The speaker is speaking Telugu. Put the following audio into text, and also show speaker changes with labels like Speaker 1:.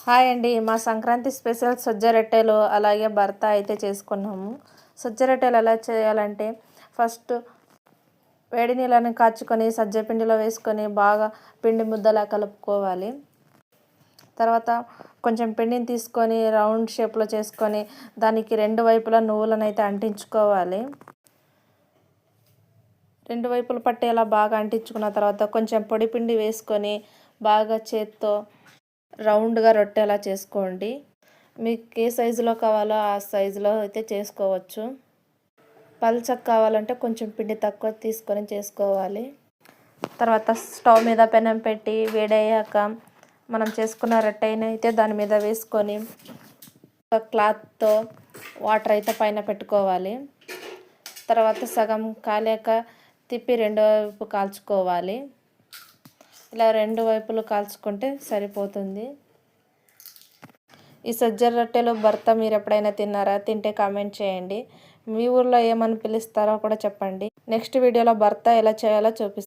Speaker 1: హాయ్ అండి. మా సంక్రాంతి స్పెషల్ సజ్జ రొట్టెలు అలాగే భర్త అయితే చేసుకున్నాము. సజ్జ రొట్టెలు ఎలా చేయాలంటే ఫస్ట్ వేడి నీళ్ళని కాచుకొని సజ్జ పిండిలో వేసుకొని బాగా పిండి ముద్దలా కలుపుకోవాలి. తర్వాత కొంచెం పిండిని తీసుకొని రౌండ్ షేప్లో చేసుకొని దానికి రెండు వైపులా నువ్వులను అయితే అంటించుకోవాలి. రెండు వైపులు పట్టేలా బాగా అంటించుకున్న తర్వాత కొంచెం పొడి పిండి వేసుకొని బాగా చేత్తో రౌండ్గా రొట్టెలా చేసుకోండి. మీకు ఏ సైజులో కావాలో ఆ సైజులో అయితే చేసుకోవచ్చు. పల్చగా కావాలంటే కొంచెం పిండి తక్కువ తీసుకొని చేసుకోవాలి. తర్వాత స్టవ్ మీద పెనం పెట్టి వేడయ్యాక మనం చేసుకున్న రొట్టెని అయితే దాని మీద వేసుకొని ఒక క్లాత్తో వాటర్ అయితే పైన పెట్టుకోవాలి. తర్వాత సగం కాలేక తిప్పి రెండో వైపు కాల్చుకోవాలి. ఇలా రెండు వైపులు కాల్చుకుంటే సరిపోతుంది. ఈ సజ్జ రొట్టెలు భర్త మీరు ఎప్పుడైనా తిన్నారా? తింటే కామెంట్ చేయండి. మీ ఊర్లో ఏమని పిలుస్తారో కూడా చెప్పండి. నెక్స్ట్ వీడియోలో భర్త ఎలా చేయాలో చూపిస్తాను.